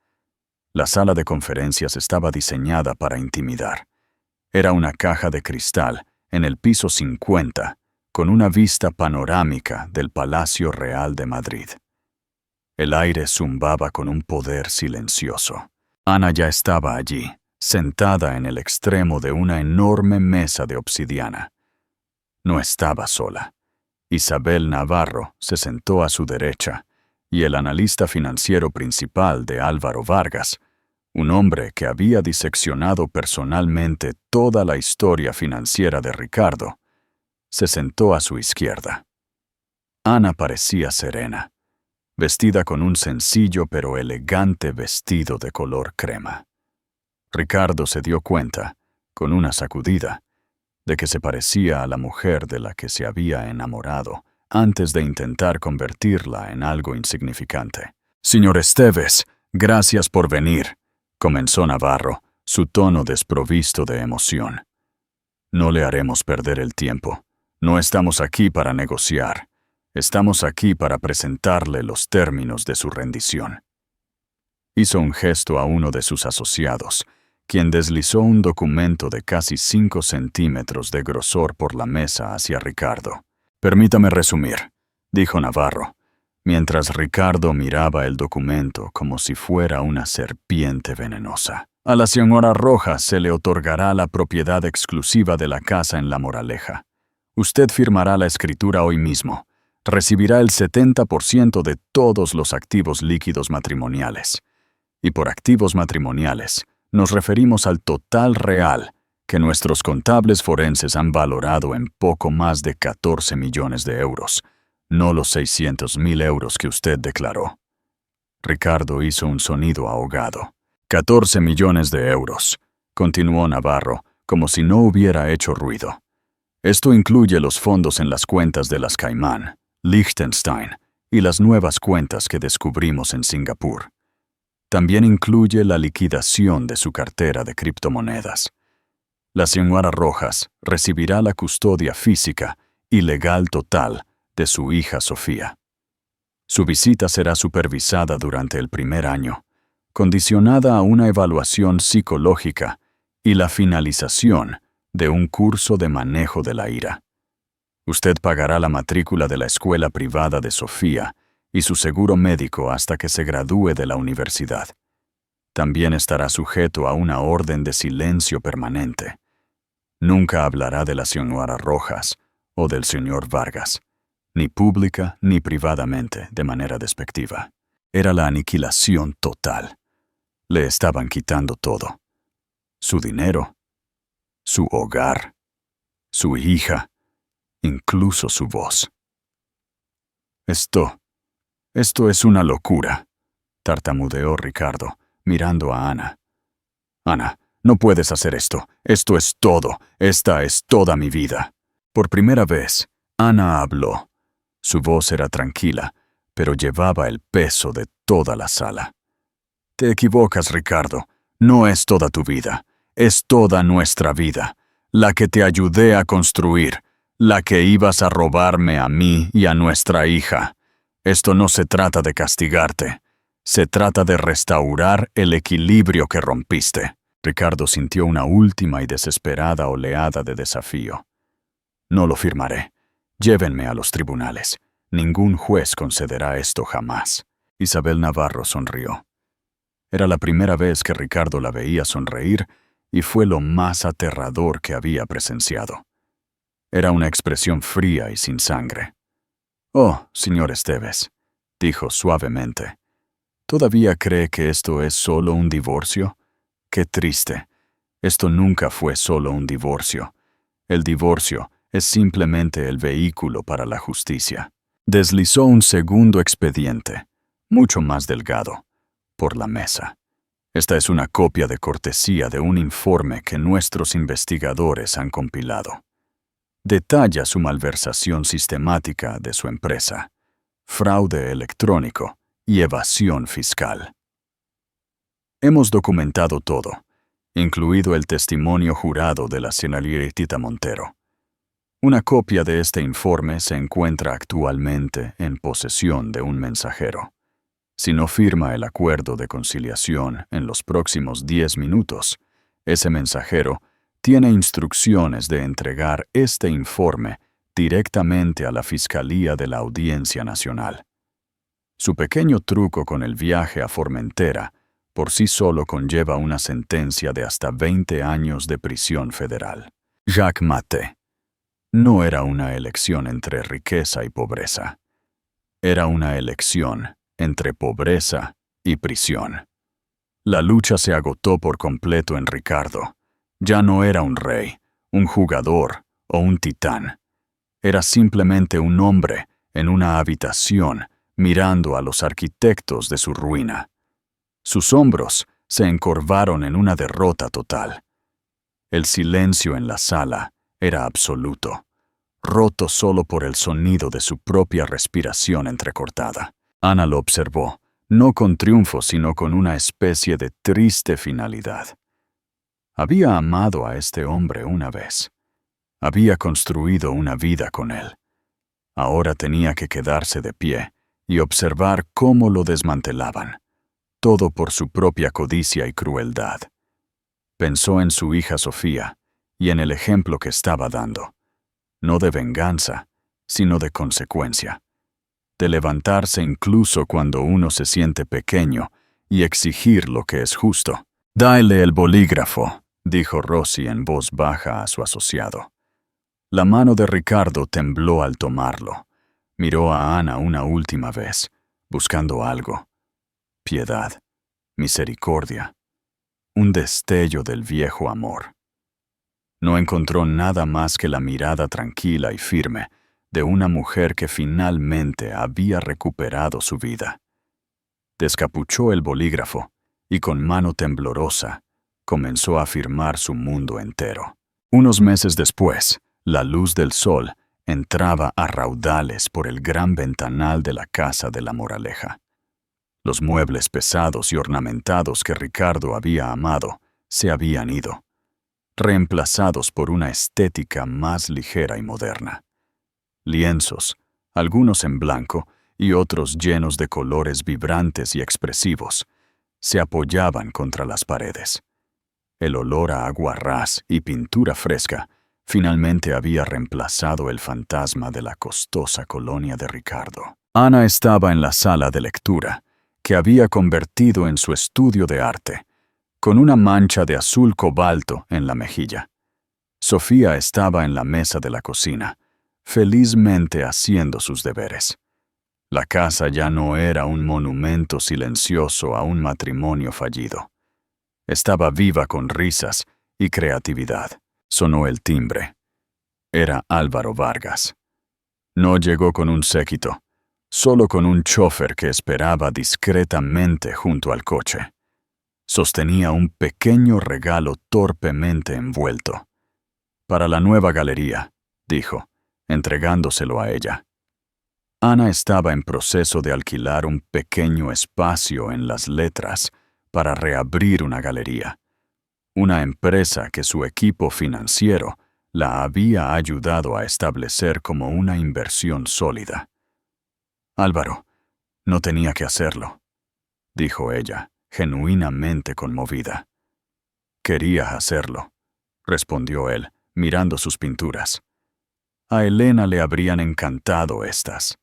La sala de conferencias estaba diseñada para intimidar. Era una caja de cristal en el piso 50, con una vista panorámica del Palacio Real de Madrid. El aire zumbaba con un poder silencioso. Ana ya estaba allí, sentada en el extremo de una enorme mesa de obsidiana. No estaba sola. Isabel Navarro se sentó a su derecha, y el analista financiero principal de Álvaro Vargas, un hombre que había diseccionado personalmente toda la historia financiera de Ricardo, se sentó a su izquierda. Ana parecía serena, vestida con un sencillo pero elegante vestido de color crema. Ricardo se dio cuenta, con una sacudida, de que se parecía a la mujer de la que se había enamorado antes de intentar convertirla en algo insignificante. «Señor Esteves, gracias por venir», comenzó Navarro, su tono desprovisto de emoción. «No le haremos perder el tiempo. No estamos aquí para negociar. Estamos aquí para presentarle los términos de su rendición». Hizo un gesto a uno de sus asociados, quien deslizó un documento de casi 5 centímetros de grosor por la mesa hacia Ricardo. «Permítame resumir», dijo Navarro, mientras Ricardo miraba el documento como si fuera una serpiente venenosa. «A la señora Rojas se le otorgará la propiedad exclusiva de la casa en La Moraleja. Usted firmará la escritura hoy mismo. Recibirá el 70% de todos los activos líquidos matrimoniales. Y por activos matrimoniales, nos referimos al total real que nuestros contables forenses han valorado en poco más de 14 millones de euros, no los 600.000 euros que usted declaró». Ricardo hizo un sonido ahogado. «14 millones de euros», continuó Navarro, como si no hubiera hecho ruido. «Esto incluye los fondos en las cuentas de las Caimán, Liechtenstein y las nuevas cuentas que descubrimos en Singapur. También incluye la liquidación de su cartera de criptomonedas. La señora Rojas recibirá la custodia física y legal total de su hija Sofía. Su visita será supervisada durante el primer año, condicionada a una evaluación psicológica y la finalización de un curso de manejo de la ira. Usted pagará la matrícula de la escuela privada de Sofía y su seguro médico hasta que se gradúe de la universidad. También estará sujeto a una orden de silencio permanente. Nunca hablará de la señora Rojas o del señor Vargas, ni pública ni privadamente, de manera despectiva. Era la aniquilación total. Le estaban quitando todo. Su dinero, su hogar, su hija, incluso su voz. Esto es una locura», tartamudeó Ricardo, mirando a Ana. «Ana, no puedes hacer esto. Esto es todo. Esta es toda mi vida». Por primera vez, Ana habló. Su voz era tranquila, pero llevaba el peso de toda la sala. «Te equivocas, Ricardo. No es toda tu vida. Es toda nuestra vida. La que te ayudé a construir. La que ibas a robarme a mí y a nuestra hija. Esto no se trata de castigarte. Se trata de restaurar el equilibrio que rompiste». Ricardo sintió una última y desesperada oleada de desafío. «No lo firmaré. Llévenme a los tribunales. Ningún juez concederá esto jamás». Isabel Navarro sonrió. Era la primera vez que Ricardo la veía sonreír y fue lo más aterrador que había presenciado. Era una expresión fría y sin sangre. «Oh, señor Esteves», dijo suavemente, «¿todavía cree que esto es solo un divorcio? Qué triste. Esto nunca fue solo un divorcio. El divorcio es simplemente el vehículo para la justicia». Deslizó un segundo expediente, mucho más delgado, por la mesa. «Esta es una copia de cortesía de un informe que nuestros investigadores han compilado. Detalla su malversación sistemática de su empresa, fraude electrónico y evasión fiscal. Hemos documentado todo, incluido el testimonio jurado de la señorita Montero. Una copia de este informe se encuentra actualmente en posesión de un mensajero. Si no firma el acuerdo de conciliación en los próximos 10 minutos, ese mensajero tiene instrucciones de entregar este informe directamente a la Fiscalía de la Audiencia Nacional. Su pequeño truco con el viaje a Formentera por sí solo conlleva una sentencia de hasta 20 años de prisión federal. Jacques Maté. No era una elección entre riqueza y pobreza. Era una elección entre pobreza y prisión. La lucha se agotó por completo en Ricardo. Ya no era un rey, un jugador o un titán. Era simplemente un hombre en una habitación mirando a los arquitectos de su ruina. Sus hombros se encorvaron en una derrota total. El silencio en la sala era absoluto. roto solo por el sonido de su propia respiración entrecortada. Ana lo observó, no con triunfo, sino con una especie de triste finalidad. Había amado a este hombre una vez. Había construido una vida con él. Ahora tenía que quedarse de pie y observar cómo lo desmantelaban, todo por su propia codicia y crueldad. Pensó en su hija Sofía y en el ejemplo que estaba dando, no de venganza, sino de consecuencia, de levantarse incluso cuando uno se siente pequeño y exigir lo que es justo. «Dale el bolígrafo», dijo Rosy en voz baja a su asociado. La mano de Ricardo tembló al tomarlo. Miró a Ana una última vez, buscando algo. Piedad, misericordia, un destello del viejo amor. No encontró nada más que la mirada tranquila y firme de una mujer que finalmente había recuperado su vida. Descapuchó el bolígrafo y con mano temblorosa comenzó a firmar su mundo entero. Unos meses después, la luz del sol entraba a raudales por el gran ventanal de la casa de la Moraleja. Los muebles pesados y ornamentados que Ricardo había amado se habían ido, reemplazados por una estética más ligera y moderna. Lienzos, algunos en blanco y otros llenos de colores vibrantes y expresivos, se apoyaban contra las paredes. El olor a agua ras y pintura fresca finalmente había reemplazado el fantasma de la costosa colonia de Ricardo. Ana estaba en la sala de lectura, que había convertido en su estudio de arte, con una mancha de azul cobalto en la mejilla. Sofía estaba en la mesa de la cocina, felizmente haciendo sus deberes. La casa ya no era un monumento silencioso a un matrimonio fallido. Estaba viva con risas y creatividad. Sonó el timbre. Era Álvaro Vargas. No llegó con un séquito, solo con un chófer que esperaba discretamente junto al coche. Sostenía un pequeño regalo torpemente envuelto. «Para la nueva galería», dijo, entregándoselo a ella. Ana estaba en proceso de alquilar un pequeño espacio en Las Letras para reabrir una galería, una empresa que su equipo financiero la había ayudado a establecer como una inversión sólida. «Álvaro, no tenía que hacerlo», dijo ella, genuinamente conmovida. «Quería hacerlo», respondió él, mirando sus pinturas. A Elena le habrían encantado estas.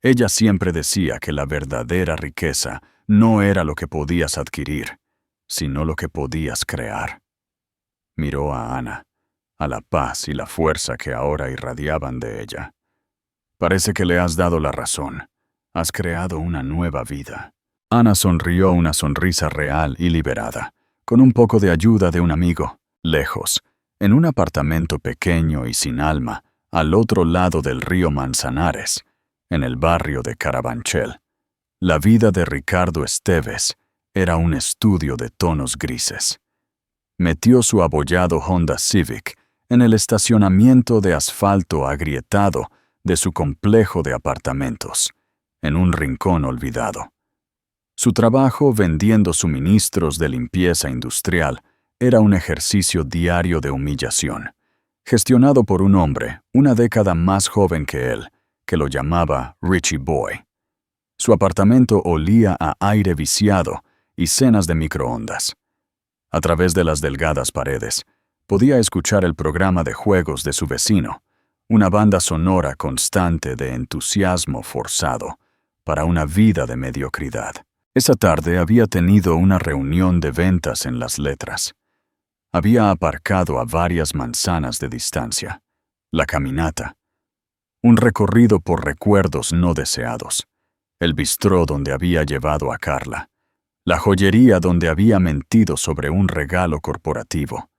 Ella siempre decía que la verdadera riqueza no era lo que podías adquirir, sino lo que podías crear. Miró a Ana, a la paz y la fuerza que ahora irradiaban de ella. «Parece que le has dado la razón. Has creado una nueva vida». Ana sonrió una sonrisa real y liberada, con un poco de ayuda de un amigo, lejos, en un apartamento pequeño y sin alma, al otro lado del río Manzanares, en el barrio de Carabanchel. La vida de Ricardo Esteves era un estudio de tonos grises. Metió su abollado Honda Civic en el estacionamiento de asfalto agrietado de su complejo de apartamentos, en un rincón olvidado. Su trabajo vendiendo suministros de limpieza industrial era un ejercicio diario de humillación, gestionado por un hombre una década más joven que él, que lo llamaba Richie Boy. Su apartamento olía a aire viciado y cenas de microondas. A través de las delgadas paredes, podía escuchar el programa de juegos de su vecino, una banda sonora constante de entusiasmo forzado para una vida de mediocridad. Esa tarde había tenido una reunión de ventas en Las Letras. Había aparcado a varias manzanas de distancia. La caminata. Un recorrido por recuerdos no deseados. El bistró donde había llevado a Carla. La joyería donde había mentido sobre un regalo corporativo.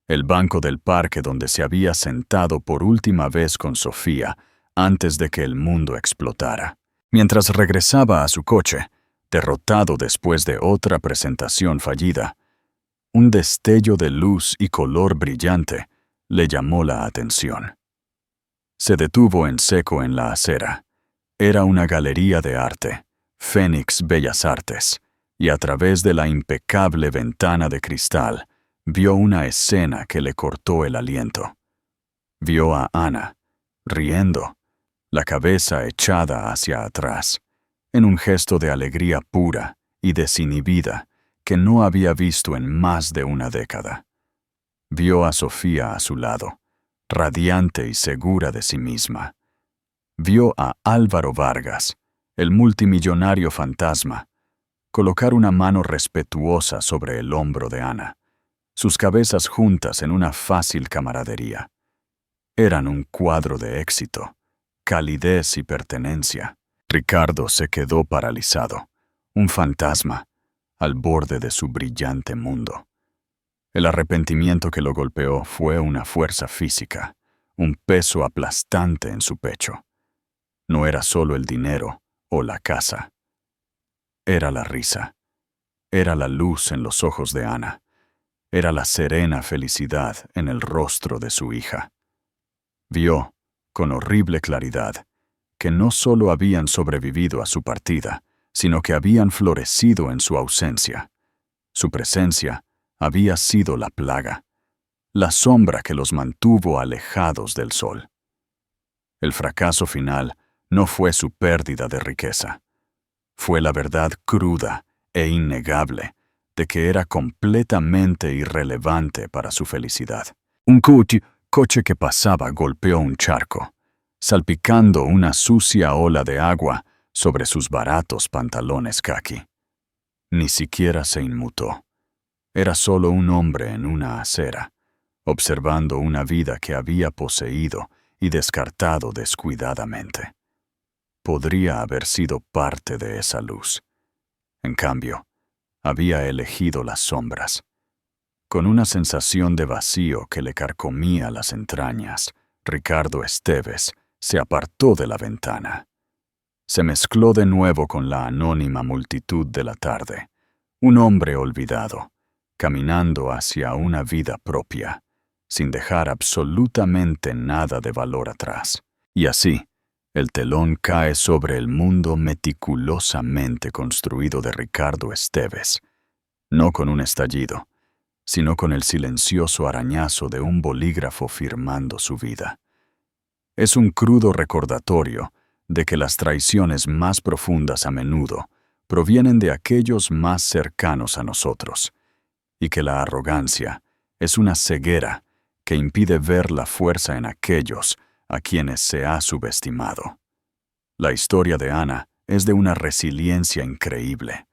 El banco del parque donde se había sentado por última vez con Sofía antes de que el mundo explotara. Mientras regresaba a su coche, derrotado después de otra presentación fallida, un destello de luz y color brillante le llamó la atención. Se detuvo en seco en la acera. Era una galería de arte, Fénix Bellas Artes, y a través de la impecable ventana de cristal vio una escena que le cortó el aliento. Vio a Ana, riendo, la cabeza echada hacia atrás, en un gesto de alegría pura y desinhibida que no había visto en más de una década. Vio a Sofía a su lado, radiante y segura de sí misma. Vio a Álvaro Vargas, el multimillonario fantasma, colocar una mano respetuosa sobre el hombro de Ana, sus cabezas juntas en una fácil camaradería. Eran un cuadro de éxito, calidez y pertenencia. Ricardo se quedó paralizado, un fantasma, al borde de su brillante mundo. El arrepentimiento que lo golpeó fue una fuerza física, un peso aplastante en su pecho. No era solo el dinero o la casa. Era la risa. Era la luz en los ojos de Ana. Era la serena felicidad en el rostro de su hija. Vio, con horrible claridad, que no solo habían sobrevivido a su partida, sino que habían florecido en su ausencia. Su presencia había sido la plaga, la sombra que los mantuvo alejados del sol. El fracaso final no fue su pérdida de riqueza. Fue la verdad cruda e innegable de que era completamente irrelevante para su felicidad. Un coche que pasaba golpeó un charco, salpicando una sucia ola de agua sobre sus baratos pantalones caqui. Ni siquiera se inmutó. Era solo un hombre en una acera, observando una vida que había poseído y descartado descuidadamente. Podría haber sido parte de esa luz. En cambio, había elegido las sombras. Con una sensación de vacío que le carcomía las entrañas, Ricardo Esteves se apartó de la ventana. Se mezcló de nuevo con la anónima multitud de la tarde, un hombre olvidado, caminando hacia una vida propia, sin dejar absolutamente nada de valor atrás. Y así, el telón cae sobre el mundo meticulosamente construido de Ricardo Esteves, no con un estallido, sino con el silencioso arañazo de un bolígrafo firmando su vida. Es un crudo recordatorio de que las traiciones más profundas a menudo provienen de aquellos más cercanos a nosotros, y que la arrogancia es una ceguera que impide ver la fuerza en aquellos a quienes se ha subestimado. La historia de Ana es de una resiliencia increíble,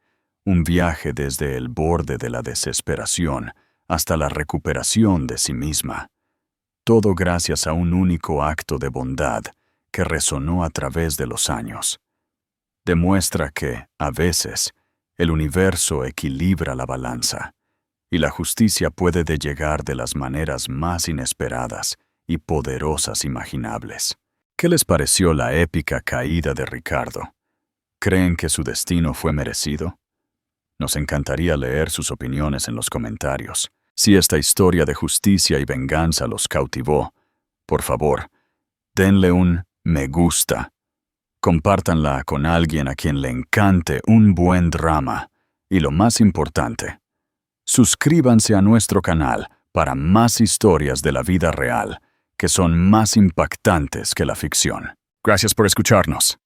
un viaje desde el borde de la desesperación hasta la recuperación de sí misma. Todo gracias a un único acto de bondad que resonó a través de los años. Demuestra que, a veces, el universo equilibra la balanza, y la justicia puede llegar de las maneras más inesperadas y poderosas imaginables. ¿Qué les pareció la épica caída de Ricardo? ¿Creen que su destino fue merecido? Nos encantaría leer sus opiniones en los comentarios. Si esta historia de justicia y venganza los cautivó, por favor, denle un me gusta. Compártanla con alguien a quien le encante un buen drama. Y lo más importante, suscríbanse a nuestro canal para más historias de la vida real, que son más impactantes que la ficción. Gracias por escucharnos.